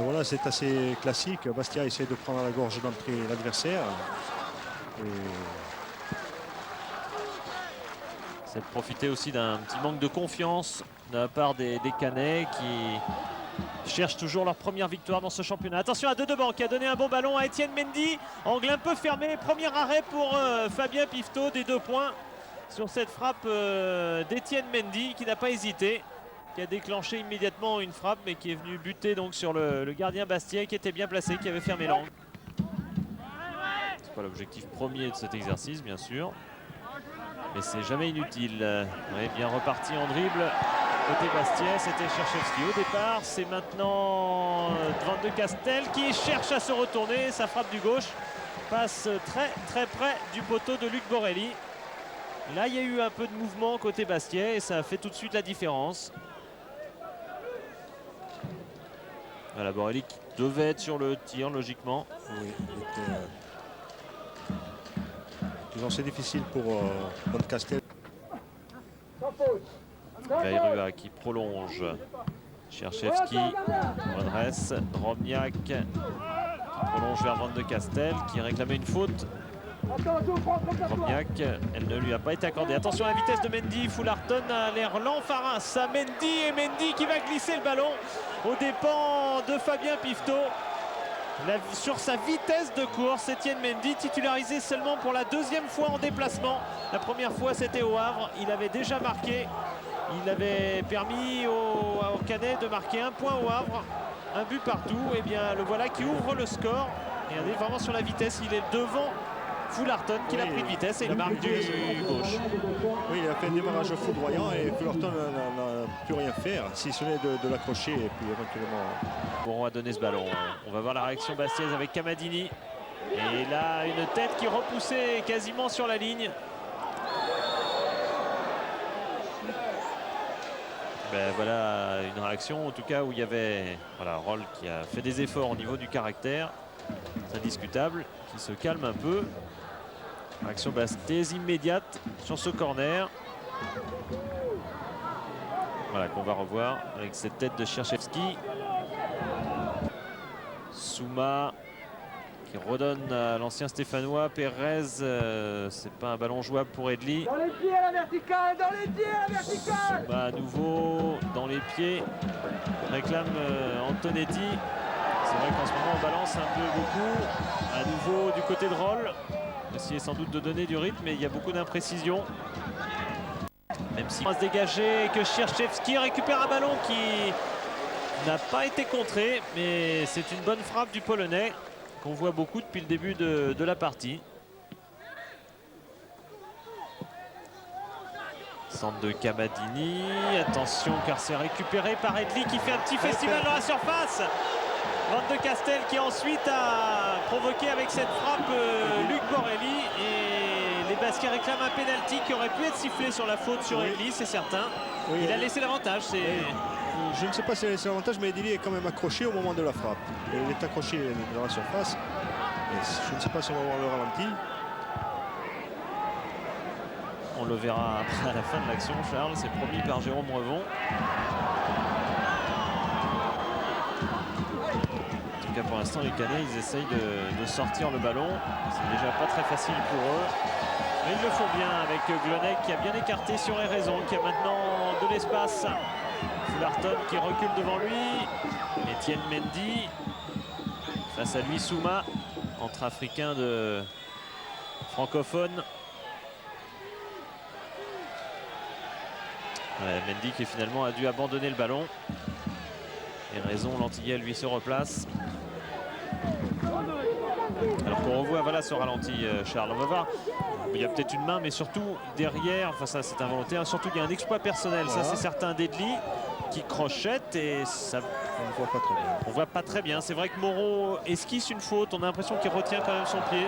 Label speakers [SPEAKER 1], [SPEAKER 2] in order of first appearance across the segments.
[SPEAKER 1] Voilà, c'est assez classique. Bastia essaie de prendre à la gorge d'entrée l'adversaire.
[SPEAKER 2] C'est de profiter aussi d'un petit manque de confiance de la part des Canets qui cherchent toujours leur première victoire dans ce championnat. Attention à Dedeban qui a donné un bon ballon à Étienne Mendy. Angle un peu fermé. Premier arrêt pour Fabien Pifto des 2 points sur cette frappe d'Étienne Mendy qui n'a pas hésité, qui a déclenché immédiatement une frappe mais qui est venu buter donc sur le gardien Bastien qui était bien placé, qui avait fermé l'angle. C'est pas l'objectif premier de cet exercice bien sûr, mais c'est jamais inutile. Ouais, bien reparti en dribble côté Bastia, c'était Cherchevski au départ. C'est maintenant Van de Castel qui cherche à se retourner. Sa frappe du gauche passe très près du poteau de Luc Borelli. Là il y a eu un peu de mouvement côté Bastia et ça a fait tout de suite la différence. Voilà, Borelli qui devait être sur le tir logiquement.
[SPEAKER 1] Oui, c'est difficile pour Van Castel.
[SPEAKER 2] Vairua qui prolonge. Cherchevski redresse. Drobniak qui prolonge vers Van de Castel qui réclamait une faute. Drobniak, elle ne lui a pas été accordée. Attention à la vitesse de Mendy. Fullarton a l'air lent face à Mendy et Mendy qui va glisser le ballon aux dépens de Fabien Pifto. Sur sa vitesse de course, Étienne Mendy titularisé seulement pour la 2e fois en déplacement. La première fois c'était au Havre, il avait déjà marqué. Il avait permis aux Canets de marquer 1 point au Havre, 1 but partout. Et bien le voilà qui ouvre le score. Regardez vraiment sur la vitesse, il est devant Fullarton qui l'a pris de vitesse et il marque du gauche.
[SPEAKER 1] Oui, il a fait un démarrage foudroyant et Fullarton n'a pu rien faire, si ce n'est de l'accrocher et puis éventuellement.
[SPEAKER 2] Bon, on va donner ce ballon. On va voir la réaction bastiaise avec Camadini. Et là, une tête qui repoussait quasiment sur la ligne. Ben voilà une réaction en tout cas où il y avait Roll qui a fait des efforts au niveau du caractère. C'est indiscutable, qui se calme un peu. Réaction bastiaise immédiate sur ce corner. Voilà qu'on va revoir avec cette tête de Cherchevski. Souma qui redonne à l'ancien Stéphanois. Pérez, c'est pas un ballon jouable pour Edli.
[SPEAKER 3] Dans les pieds à la verticale, dans les pieds à la verticale.
[SPEAKER 2] Souma à nouveau dans les pieds. Réclame Antonetti. C'est vrai qu'en ce moment on balance un peu beaucoup. À nouveau du côté de Roll. Essayer sans doute de donner du rythme, mais il y a beaucoup d'imprécisions. Même si on va se dégager et que Cherchevski récupère un ballon qui n'a pas été contré, mais c'est une bonne frappe du Polonais qu'on voit beaucoup depuis le début de la partie. Centre de Camadini, attention car c'est récupéré par Edli qui fait un petit festival dans la surface. Van de Castel qui ensuite a provoqué avec cette frappe Luc Borelli, et les Bastiais réclament un pénalty qui aurait pu être sifflé sur la faute sur Edli, c'est certain. Oui, il a laissé l'avantage.
[SPEAKER 1] Je ne sais pas s'il a laissé l'avantage, mais Edli est quand même accroché au moment de la frappe. Et il est accroché dans la surface. Et je ne sais pas si on va voir le ralenti.
[SPEAKER 2] On le verra après à la fin de l'action, Charles. C'est promis par Jérôme Revon. En tout cas, pour l'instant, les Canets, ils essayent de sortir le ballon. C'est déjà pas très facile pour eux. Mais ils le font bien avec Glonec qui a bien écarté sur les raisons, qui a maintenant de l'espace. Fullarton qui recule devant lui. Étienne Mendy. Face à lui, Souma, entre Africains de francophone. Ouais, Mendy qui finalement a dû abandonner le ballon. Et raison, l'Antillais lui se replace. Alors qu'on revoit voilà ce ralenti, Charles. On va voir. Il y a peut-être une main, mais surtout derrière, enfin ça c'est involontaire, surtout il y a un exploit personnel, voilà. Ça c'est certain d'Edli qui crochette et ça.
[SPEAKER 1] On ne voit pas très bien.
[SPEAKER 2] On voit pas très bien. C'est vrai que Moreau esquisse une faute, on a l'impression qu'il retient quand même son pied.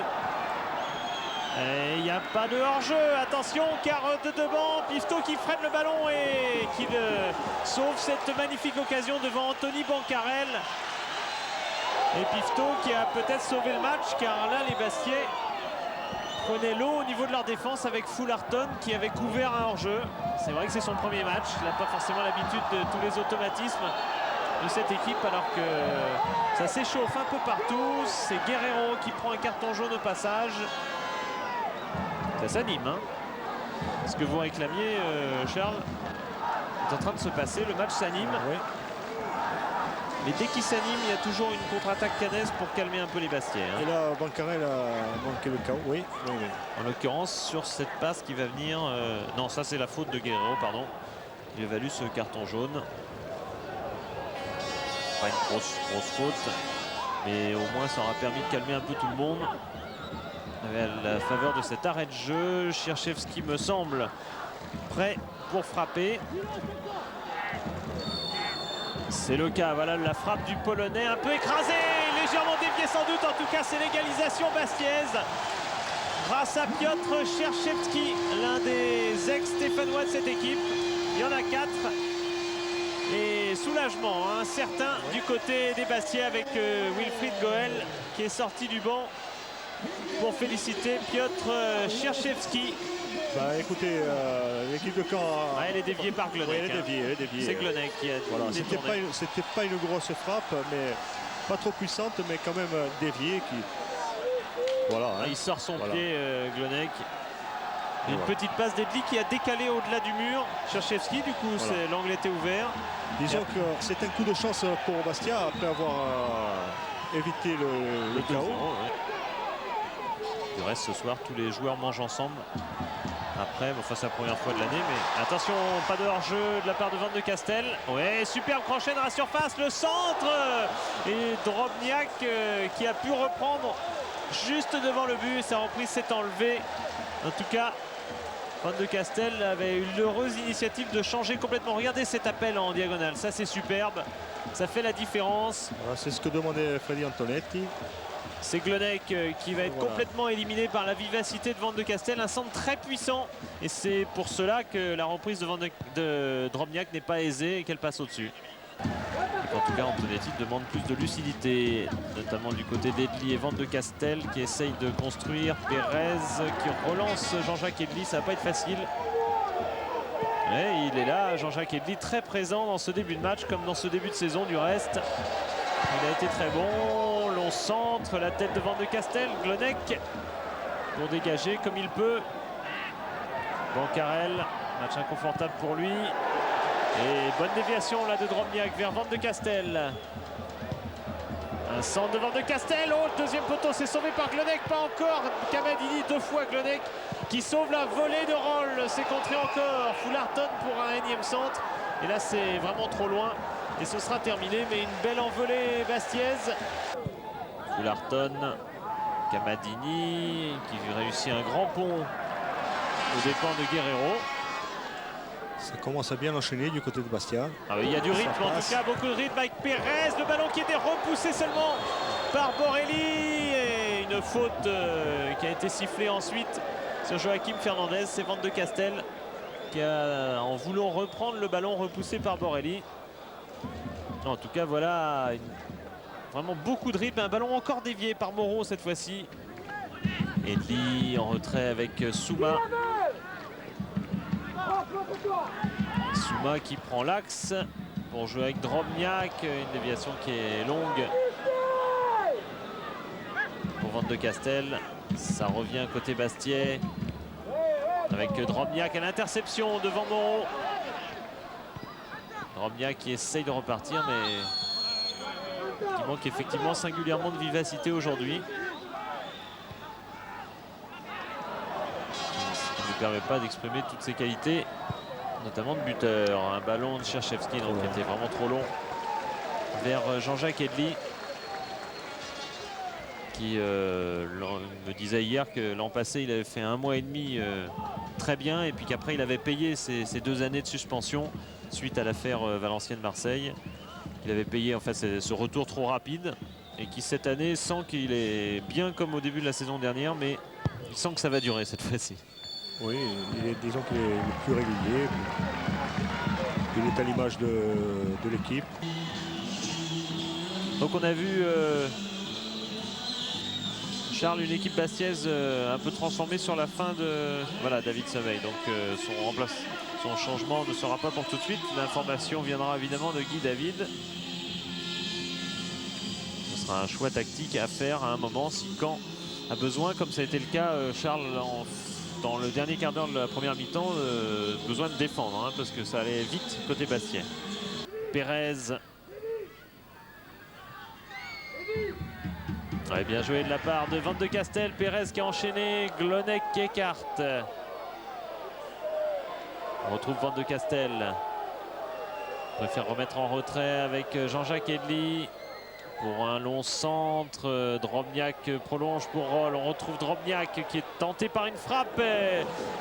[SPEAKER 2] Et il n'y a pas de hors-jeu, attention, car Dedeban, Pifto qui freine le ballon et qui sauve cette magnifique occasion devant Anthony Bancarel. Et Pifto qui a peut-être sauvé le match, car là les Bastiais prenaient l'eau au niveau de leur défense avec Fullarton qui avait couvert un hors-jeu. C'est vrai que c'est son premier match, il n'a pas forcément l'habitude de tous les automatismes de cette équipe alors que ça s'échauffe un peu partout. C'est Guerrero qui prend un carton jaune au passage. Ça s'anime, hein. Ce que vous réclamiez, Charles, est en train de se passer. Le match s'anime.
[SPEAKER 1] Oui.
[SPEAKER 2] Mais dès qu'il s'anime, il y a toujours une contre-attaque canaise pour calmer un peu les Bastiais, hein.
[SPEAKER 1] Et là, Bancarel a manqué le KO. Oui, oui, oui.
[SPEAKER 2] En l'occurrence, sur cette passe qui va venir... non, ça c'est la faute de Guerrero, pardon. Il a valu ce carton jaune. Pas une grosse faute, mais au moins ça aura permis de calmer un peu tout le monde. À la faveur de cet arrêt de jeu, Cherchevski me semble prêt pour frapper. C'est le cas, voilà la frappe du Polonais, un peu écrasé, légèrement dévié sans doute, en tout cas c'est l'égalisation bastiaise. Grâce à Piotr Cherchevski, l'un des ex-stéphanois de cette équipe. Il y en a 4. Et soulagement, hein, certain du côté des Bastiais avec Wilfried Goel qui est sorti du banc pour féliciter Piotr Cherchevski.
[SPEAKER 1] Bah écoutez, l'équipe de Caen
[SPEAKER 2] elle est déviée par Glonek.
[SPEAKER 1] Oui, elle est déviée.
[SPEAKER 2] C'est Glonek qui a
[SPEAKER 1] voilà,
[SPEAKER 2] détourné.
[SPEAKER 1] c'était pas une grosse frappe, mais pas trop puissante, mais quand même déviée. Voilà, hein.
[SPEAKER 2] Il sort son
[SPEAKER 1] Voilà.
[SPEAKER 2] pied, Glonek. Une petite passe d'Edli qui a décalé au-delà du mur. Cherchevski, du coup,
[SPEAKER 1] Voilà.
[SPEAKER 2] l'angle était ouvert.
[SPEAKER 1] Disons que c'est un coup de chance pour Bastia après avoir évité le chaos.
[SPEAKER 2] Ouais. Du reste, ce soir, tous les joueurs mangent ensemble. Après, enfin, c'est la première fois de l'année, mais attention, pas de hors-jeu de la part de Van de Castel. Ouais, superbe crochet dans la surface, le centre et Drobniak qui a pu reprendre juste devant le but. Sa reprise s'est enlevée. En tout cas, Van de Castel avait eu l'heureuse initiative de changer complètement. Regardez cet appel en diagonale, ça c'est superbe. Ça fait la différence.
[SPEAKER 1] Voilà, c'est ce que demandait Freddy Antonetti.
[SPEAKER 2] C'est Glonek qui va être complètement éliminé par la vivacité de Van de Castel. Un centre très puissant. Et c'est pour cela que la reprise de Drobniak n'est pas aisée et qu'elle passe au-dessus. En tout cas, Antonetti demande plus de lucidité, notamment du côté d'Edli et Van de Castel qui essaye de construire. Pérez qui relance Jean-Jacques Edli, ça va pas être facile. Mais il est là, Jean-Jacques Edli, très présent dans ce début de match, comme dans ce début de saison du reste. Il a été très bon, long centre, la tête de Van de Castel, Glonek pour dégager comme il peut. Bancarel, match inconfortable pour lui. Et bonne déviation là de Drobniak vers Van de Castel. Un centre de Van de Castel. Oh, le deuxième poteau, c'est sauvé par Glonek, pas encore. Camadini, 2 fois Glonek qui sauve la volée de Roll. C'est contré encore. Fullarton pour un énième centre. Et là, c'est vraiment trop loin. Et ce sera terminé, mais une belle envolée bastiaise. Fullarton, Camadini qui réussit un grand pont aux dépens de Guerrero.
[SPEAKER 1] Ça commence à bien enchaîner du côté de Bastia.
[SPEAKER 2] Ah oui, il y a du rythme, en tout cas, beaucoup de rythme avec Pérez. Le ballon qui était repoussé seulement par Borelli. Et une faute qui a été sifflée ensuite sur Joachim Fernandez. C'est Van de Castel qui a, en voulant reprendre le ballon repoussé par Borelli. En tout cas, voilà, vraiment beaucoup de rythme. Un ballon encore dévié par Moreau cette fois-ci. Edli en retrait avec Souma. Souma qui prend l'axe pour jouer avec Drobniak. Une déviation qui est longue pour Van de Castel. Ça revient côté Bastiais avec Drobniak à l'interception devant Moreau. Drobniak qui essaye de repartir, mais qui manque effectivement singulièrement de vivacité aujourd'hui. Ce qui ne lui permet pas d'exprimer toutes ses qualités, notamment de buteur. Un ballon de Cherchevski qui était vraiment trop long vers Jean-Jacques Edli, qui me disait hier que l'an passé il avait fait 1 mois et demi très bien, et puis qu'après il avait payé ses 2 années de suspension suite à l'affaire Valenciennes-Marseille. Il avait payé en fait ce retour trop rapide, et qui cette année sent qu'il est bien comme au début de la saison dernière, mais il sent que ça va durer cette fois-ci.
[SPEAKER 1] Oui, disons qu'il est le plus régulier. Il est à l'image de l'équipe.
[SPEAKER 2] Donc on a vu Charles, une équipe bastiaise un peu transformée sur la fin de David Sommeil. Donc son changement ne sera pas pour tout de suite. L'information viendra évidemment de Guy David. sera un choix tactique à faire à un moment si Caen a besoin, comme ça a été le cas, Charles, dans le dernier quart d'heure de la première mi-temps, besoin de défendre, hein, parce que ça allait vite côté Bastia. Pérez. Ouais, bien joué de la part de Van de Castel. Pérez qui a enchaîné, Glonek qui écarte. On retrouve Van de Castel. On préfère remettre en retrait avec Jean-Jacques Edli. Pour un long centre, Drobniak prolonge pour Roll. On retrouve Drobniak qui est tenté par une frappe.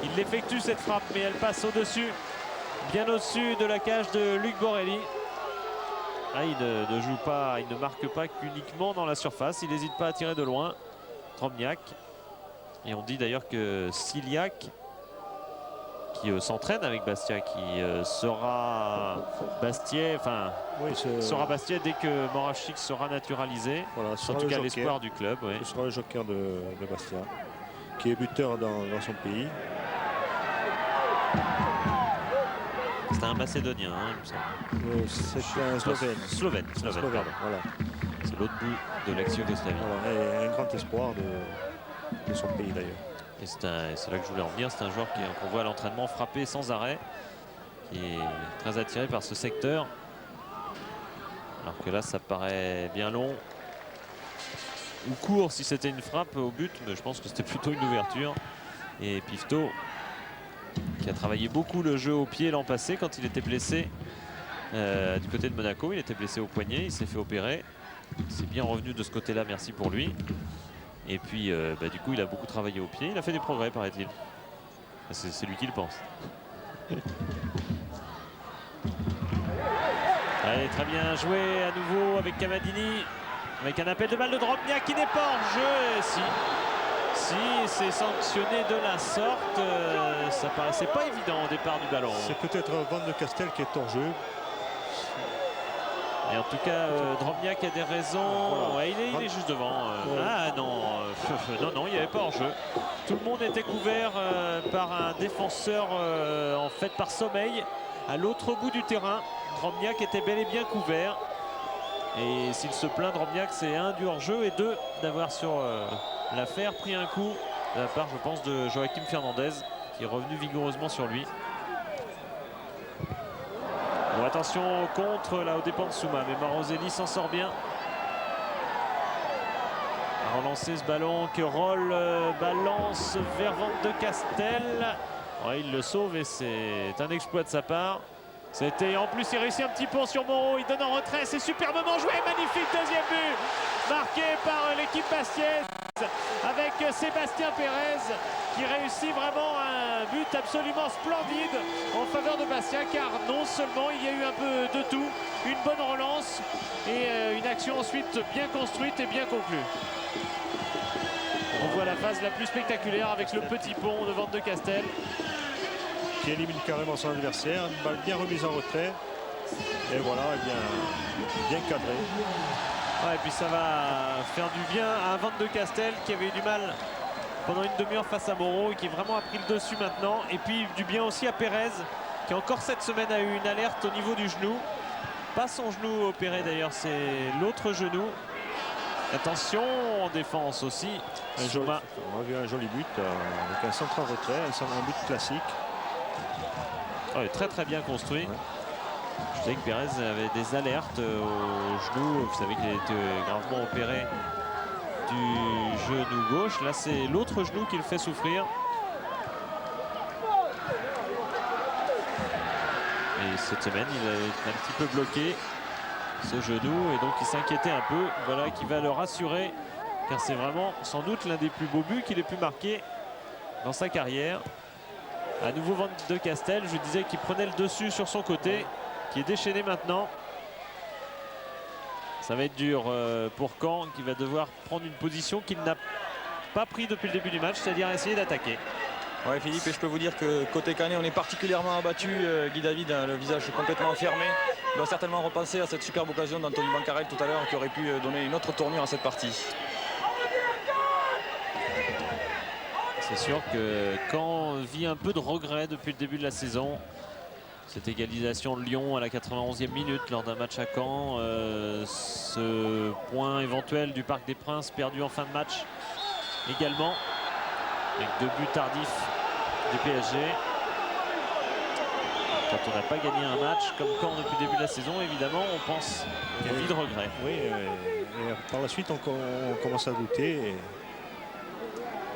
[SPEAKER 2] Il effectue cette frappe, mais elle passe au-dessus, bien au-dessus de la cage de Luc Borelli. Ah, il ne joue pas, il ne marque pas qu'uniquement dans la surface. Il n'hésite pas à tirer de loin, Drobniak. Et on dit d'ailleurs que Siliac, qui s'entraîne avec Bastia, qui sera Bastia, enfin
[SPEAKER 1] Oui,
[SPEAKER 2] sera Bastia dès que Moravchik sera naturalisé.
[SPEAKER 1] voilà,
[SPEAKER 2] En tout cas, l'espoir du club. Ouais.
[SPEAKER 1] Ce sera le joker de Bastia, qui est buteur dans son pays.
[SPEAKER 2] C'est un Macédonien, hein, il me semble.
[SPEAKER 1] C'est un Slovène.
[SPEAKER 2] Slovène, pardon.
[SPEAKER 1] Voilà.
[SPEAKER 2] C'est l'autre bout de l'ex-Yougoslavie.
[SPEAKER 1] Voilà, et un grand espoir de son pays d'ailleurs.
[SPEAKER 2] Et c'est là que je voulais en venir. C'est un joueur qu'on voit à l'entraînement frapper sans arrêt, qui est très attiré par ce secteur. Alors que là, ça paraît bien long. Ou court si c'était une frappe au but, mais je pense que c'était plutôt une ouverture. Et Pifto, qui a travaillé beaucoup le jeu au pied l'an passé quand il était blessé du côté de Monaco. Il était blessé au poignet, il s'est fait opérer. Il s'est bien revenu de ce côté-là, merci pour lui. Et puis du coup il a beaucoup travaillé au pied, il a fait des progrès paraît-il. C'est lui qui le pense. Allez, très bien joué à nouveau avec Camadini, avec un appel de balle de Drobniak qui n'est pas hors jeu. Si c'est sanctionné de la sorte, ça paraissait pas évident au départ du ballon.
[SPEAKER 1] C'est peut-être Van de Castel qui est hors jeu.
[SPEAKER 2] Et en tout cas, Drobniak a des raisons.
[SPEAKER 1] Voilà.
[SPEAKER 2] Ouais, il est juste devant. Ah non, non, il n'y avait pas hors-jeu. Tout le monde était couvert par un défenseur, en fait, par sommeil, à l'autre bout du terrain. Drobniak était bel et bien couvert. Et s'il se plaint, Drobniak, c'est un du hors-jeu et deux d'avoir sur l'affaire pris un coup de la part, je pense, de Joachim Fernandez, qui est revenu vigoureusement sur lui. Bon, attention au contre là aux dépens de Souma, mais Maroselli s'en sort bien. A relancé ce ballon que Roll balance vers Van de Castel. Ouais, il le sauve et c'est un exploit de sa part. C'était en plus, il réussit un petit pont sur Moreau, il donne en retrait, c'est superbement joué, magnifique deuxième but marqué par l'équipe bastiaise avec Sébastien Pérez qui réussit vraiment un but absolument splendide en faveur de Bastia, car non seulement il y a eu un peu de tout, une bonne relance et une action ensuite bien construite et bien conclue. On voit la phase la plus spectaculaire avec le petit pont de Van de Castel.
[SPEAKER 1] Qui élimine carrément son adversaire, une balle bien remise en retrait. Et voilà, bien cadré.
[SPEAKER 2] Ouais, et puis ça va faire du bien à Van de Castel qui avait eu du mal pendant une demi-heure face à Moreau et qui vraiment a pris le dessus maintenant. Et puis du bien aussi à Pérez qui encore cette semaine a eu une alerte au niveau du genou. Pas son genou opéré d'ailleurs, c'est l'autre genou. Attention en défense aussi.
[SPEAKER 1] On a vu un joli but avec un centre en retrait, un but classique.
[SPEAKER 2] Oh, très très bien construit. Ouais. Je sais que Pérez avait des alertes au genou. Vous savez qu'il a été gravement opéré du genou gauche. Là, c'est l'autre genou qui le fait souffrir. Et cette semaine, il a été un petit peu bloqué, ce genou. Et donc, il s'inquiétait un peu. Voilà, qui va le rassurer. Car c'est vraiment sans doute l'un des plus beaux buts qu'il ait pu marquer dans sa carrière. À nouveau Van de Castel, je disais qu'il prenait le dessus sur son côté, qui est déchaîné maintenant. Ça va être dur pour Caen, qui va devoir prendre une position qu'il n'a pas pris depuis le début du match, c'est-à-dire essayer d'attaquer.
[SPEAKER 4] Ouais, Philippe, et je peux vous dire que côté Canet, on est particulièrement abattu. Guy David a le visage complètement fermé. Il doit certainement repenser à cette superbe occasion d'Anthony Bancarel tout à l'heure, qui aurait pu donner une autre tournure à cette partie. C'est
[SPEAKER 2] sûr que Caen vit un peu de regret depuis le début de la saison. Cette égalisation de Lyon à la 91e minute lors d'un match à Caen. Ce point éventuel du Parc des Princes perdu en fin de match également. Avec 2 buts tardifs du PSG. Quand on n'a pas gagné un match comme Caen depuis le début de la saison, évidemment, on pense qu'il y a une vie de regret.
[SPEAKER 1] Oui, et par la suite, on commence à douter.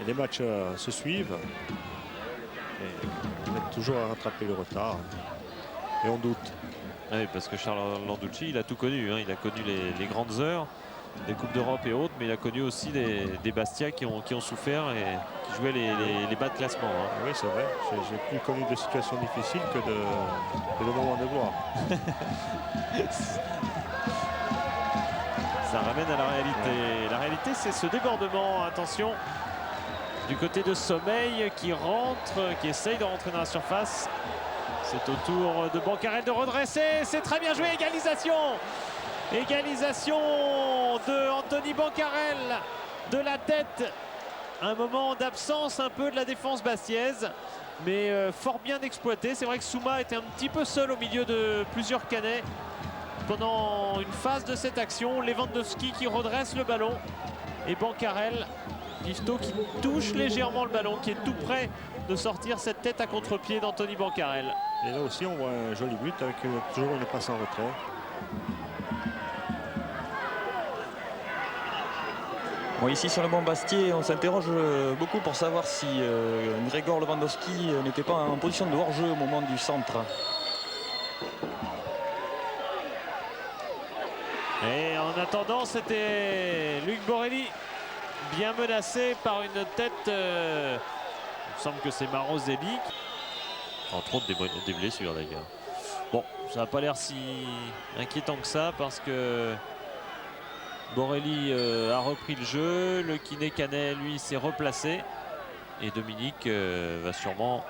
[SPEAKER 1] Et les matchs se suivent. Et on est toujours à rattraper le retard. Et on doute.
[SPEAKER 2] Oui, parce que Charles Landucci, il a tout connu. Hein. Il a connu les grandes heures, des Coupes d'Europe et autres, mais il a connu aussi des Bastia qui ont souffert et qui jouaient les bas de classement. Hein.
[SPEAKER 1] Oui, c'est vrai. J'ai plus connu de situations difficiles que de moments de gloire.
[SPEAKER 2] Ça ramène à la réalité. La réalité, c'est ce débordement. Attention, du côté de Sommeil qui rentre, qui essaye de rentrer dans la surface. C'est au tour de Bancarel de redresser. C'est très bien joué. Égalisation. Égalisation de Anthony Bancarel de la tête. Un moment d'absence un peu de la défense bastiaise, mais fort bien exploité. C'est vrai que Souma était un petit peu seul au milieu de plusieurs Canets pendant une phase de cette action. Lewandowski qui redresse le ballon et Bancarel, Pifto qui touche légèrement le ballon, qui est tout près de sortir cette tête à contre-pied d'Anthony Bancarel.
[SPEAKER 1] Et là aussi, on voit un joli but avec toujours une passe en retrait.
[SPEAKER 4] Bon, ici sur le banc Bastier, on s'interroge beaucoup pour savoir si Grzegor Lewandowski n'était pas en position de hors-jeu au moment du centre.
[SPEAKER 2] Et en attendant, c'était Luc Borelli, bien menacé par une tête. Il me semble que c'est Marozelli. Entre autres des blessures d'ailleurs. Bon, ça n'a pas l'air si inquiétant que ça parce que Borelli a repris le jeu. Le kiné Canet, lui, s'est replacé. Et Dominique va sûrement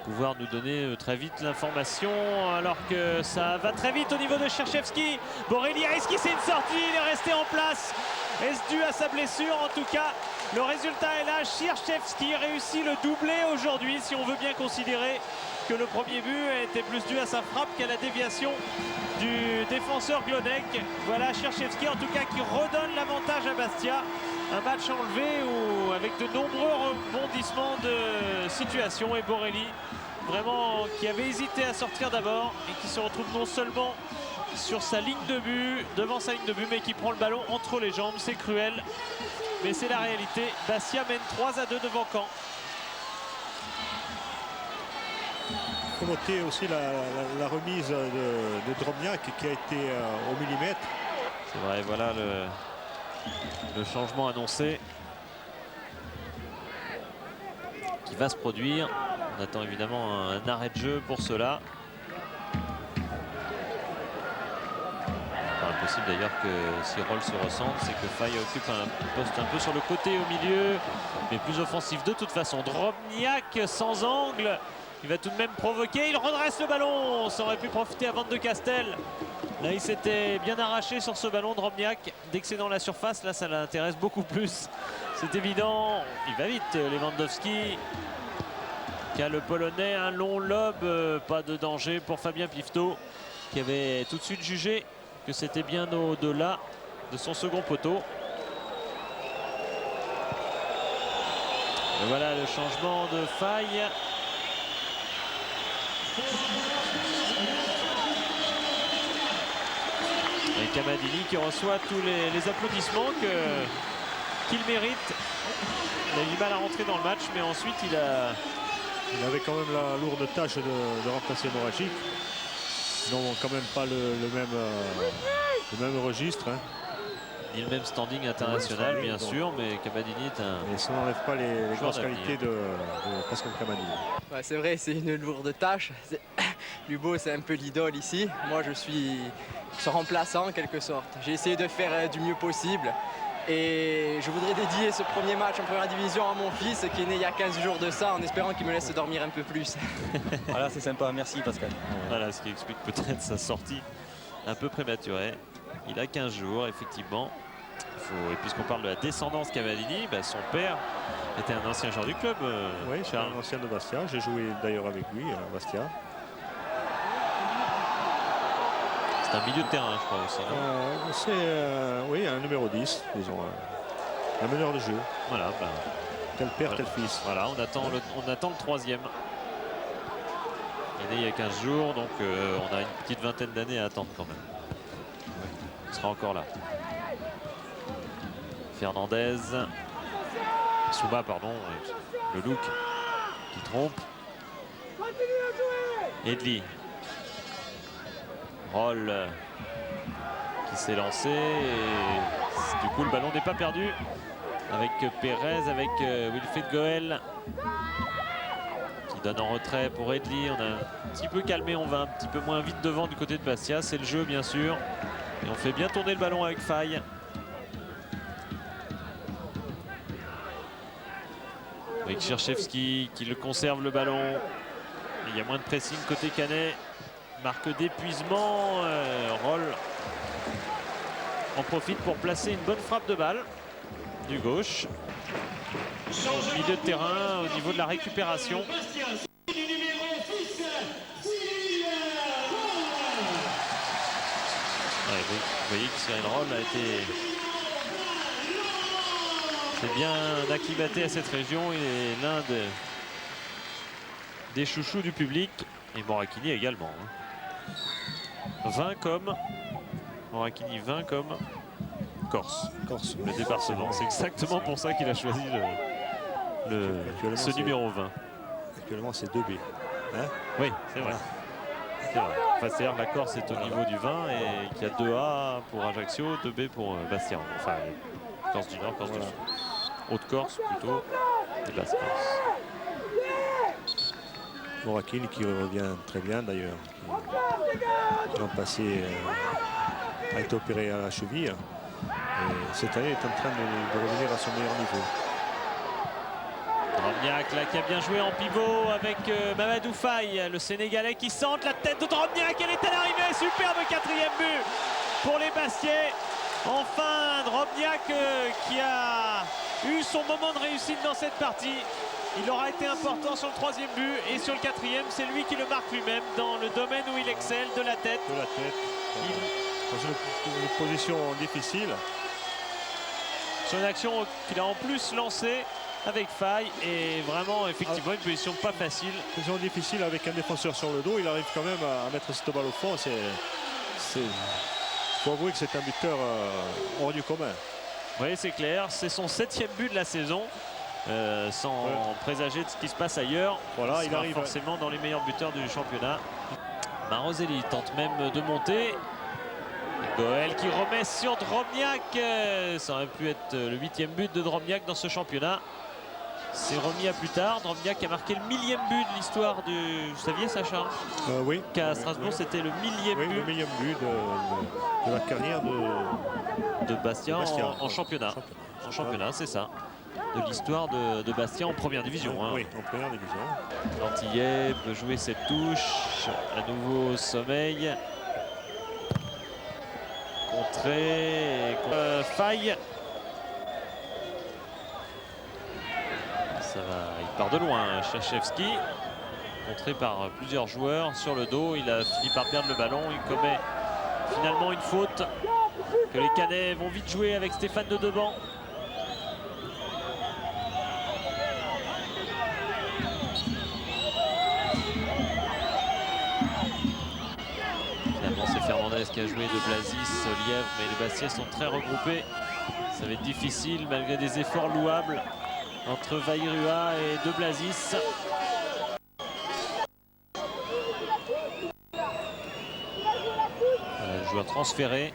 [SPEAKER 2] pouvoir nous donner très vite l'information alors que ça va très vite au niveau de Cherchevski. Borelli a esquissé une sortie, il est resté en place. Est-ce dû à sa blessure? En tout cas, le résultat est là. Cherchevski réussit le doublé aujourd'hui, si on veut bien considérer que le premier but était plus dû à sa frappe qu'à la déviation du défenseur Glonek. Voilà Cherchevski en tout cas qui redonne l'avantage à Bastia. Un match enlevé où, avec de nombreux rebondissements de situation, et Borelli vraiment qui avait hésité à sortir d'abord et qui se retrouve non seulement sur sa ligne de but, devant sa ligne de but, mais qui prend le ballon entre les jambes. C'est cruel, mais c'est la réalité. Bastia mène 3-2 devant Caen.
[SPEAKER 1] Il faut noter aussi la remise de Drobniak qui a été au millimètre.
[SPEAKER 2] C'est vrai, voilà le changement annoncé qui va se produire. On attend évidemment un arrêt de jeu pour cela. Pas impossible d'ailleurs que si Roll se ressente, c'est que Faye occupe un poste un peu sur le côté au milieu, mais plus offensif de toute façon. Drobniak sans angle. Il va tout de même provoquer, il redresse le ballon. Ça aurait pu profiter à Van de Castel. Là, il s'était bien arraché sur ce ballon, Drobniak. Dès que c'est dans la surface, là, ça l'intéresse beaucoup plus. C'est évident. Il va vite, Lewandowski. Qui a le Polonais, un long lob. Pas de danger pour Fabien Pifto, qui avait tout de suite jugé que c'était bien au-delà de son second poteau. Et voilà le changement de Faye. Et Kamadini qui reçoit tous les applaudissements qu'il mérite. Il a eu du mal à rentrer dans le match, mais ensuite il
[SPEAKER 1] avait quand même la lourde tâche de remplacer Moragic. Ils n'ont quand même pas le même registre. Hein.
[SPEAKER 2] Ni le même standing international, bien sûr, mais Kamadini est un...
[SPEAKER 1] Et ça n'enlève pas les grosses qualités de Pascal Kamadini.
[SPEAKER 5] Ouais, c'est vrai, c'est une lourde tâche. Lubo, c'est un peu l'idole ici. Moi, je suis son remplaçant en quelque sorte. J'ai essayé de faire du mieux possible. Et je voudrais dédier ce premier match en première division à mon fils qui est né il y a 15 jours de ça, en espérant qu'il me laisse dormir un peu plus.
[SPEAKER 4] Voilà, c'est sympa. Merci Pascal.
[SPEAKER 2] Voilà, ce qui explique peut-être sa sortie un peu prématurée. Il a 15 jours, effectivement. Et puisqu'on parle de la descendance Cavallini, son père était un ancien joueur du club.
[SPEAKER 1] Oui, c'est un ancien de Bastia. J'ai joué d'ailleurs avec lui à Bastia.
[SPEAKER 2] C'est un milieu de terrain, je crois aussi. Non
[SPEAKER 1] Oui, un numéro 10, disons. Un meneur de jeu.
[SPEAKER 2] Voilà.
[SPEAKER 1] Tel père, tel fils.
[SPEAKER 2] Voilà, on attend le troisième. Il est né il y a 15 jours, donc on a une petite vingtaine d'années à attendre quand même. Il sera encore là. Fernandez. Souba, pardon. Le look qui trompe. Edli. Roll qui s'est lancé. Et du coup, le ballon n'est pas perdu. Avec Pérez, avec Wilfried Goel. Qui donne en retrait pour Edli. On a un petit peu calmé, on va un petit peu moins vite devant du côté de Bastia. C'est le jeu, bien sûr. Et on fait bien tourner le ballon avec Faye. Avec Cherchevski qui le conserve le ballon. Il y a moins de pressing côté Canet. Marque d'épuisement. Roll en profite pour placer une bonne frappe de balle du gauche. Au milieu de terrain, au niveau de la récupération. Ouais, vous voyez que Cyril Roll a été bien acclimaté à cette région. Il est l'un des chouchous du public. Et Moracchini également. 20 comme Moracchini, 20 comme Corse. Le département. C'est exactement pour ça qu'il a choisi ce numéro 20.
[SPEAKER 1] Actuellement, c'est 2B. Hein?
[SPEAKER 2] Oui, c'est vrai. Enfin, c'est-à-dire la Corse est au niveau du 20 et qu'il y a 2A pour Ajaccio, 2B pour Bastia. Enfin, Corse du Nord, Corse du Sud. Haute-Corse plutôt, et Basse-Corse.
[SPEAKER 1] Moracchini qui revient très bien d'ailleurs. L'an passé a été opéré à la cheville. Et cette année est en train de revenir à son meilleur niveau.
[SPEAKER 2] Drobniak là qui a bien joué en pivot avec Mamadou Faye, le Sénégalais qui centre la tête de Drobniak. Elle est à l'arrivée, superbe 4e but pour les Bastiais. Enfin Drobniak qui a eu son moment de réussite dans cette partie. Il aura été important sur le 3e but et sur le 4e, c'est lui qui le marque lui-même dans le domaine où il excelle, de la tête.
[SPEAKER 1] De la tête. Dans une position difficile.
[SPEAKER 2] Sur une action qu'il a en plus lancée avec Faye et vraiment effectivement une position pas facile.
[SPEAKER 1] Une position difficile avec un défenseur sur le dos. Il arrive quand même à mettre cette balle au fond. Il faut avouer que c'est un buteur hors du commun.
[SPEAKER 2] Oui, c'est clair. C'est son 7e but de la saison. Sans présager de ce qui se passe ailleurs.
[SPEAKER 1] Voilà,
[SPEAKER 2] il arrive forcément dans les meilleurs buteurs du championnat. Maroselli tente même de monter. Goel qui remet sur Drobniak. Ça aurait pu être le 8e but de Drobniak dans ce championnat. C'est remis à plus tard. Drobniak a marqué le 1000e but de l'histoire du... Vous saviez, Sacha?
[SPEAKER 1] Oui.
[SPEAKER 2] Qu'à Strasbourg, c'était le 1000e but.
[SPEAKER 1] Le 1000e but de la carrière
[SPEAKER 2] de Bastia en championnat. En championnat, c'est ça. De l'histoire de Bastia en première division.
[SPEAKER 1] Oui, en première division.
[SPEAKER 2] L'Antillais peut jouer cette touche. À nouveau sommeil. Contré. Faille. Ça va, il part de loin, Cherchevski. Contré par plusieurs joueurs sur le dos. Il a fini par perdre le ballon. Il commet finalement une faute que les Canets vont vite jouer avec Stéphane de Deban. C'est Fernandez qui a joué de Blazis, Lièvre, mais les Bastiais sont très regroupés. Ça va être difficile malgré des efforts louables entre Vairua et de Blazis. Joueur transféré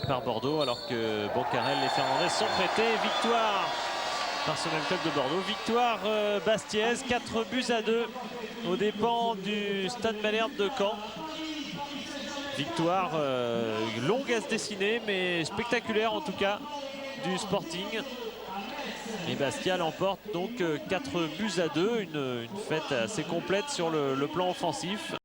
[SPEAKER 2] par Bordeaux alors que Boncarel et Fernandez sont prêtés. Victoire par ce même club de Bordeaux. Victoire bastiaise, 4-2 aux dépens du Stade Malherbe de Caen. Victoire longue à se dessiner, mais spectaculaire en tout cas du Sporting. Et Bastia l'emporte donc 4-2, une fête assez complète sur le plan offensif.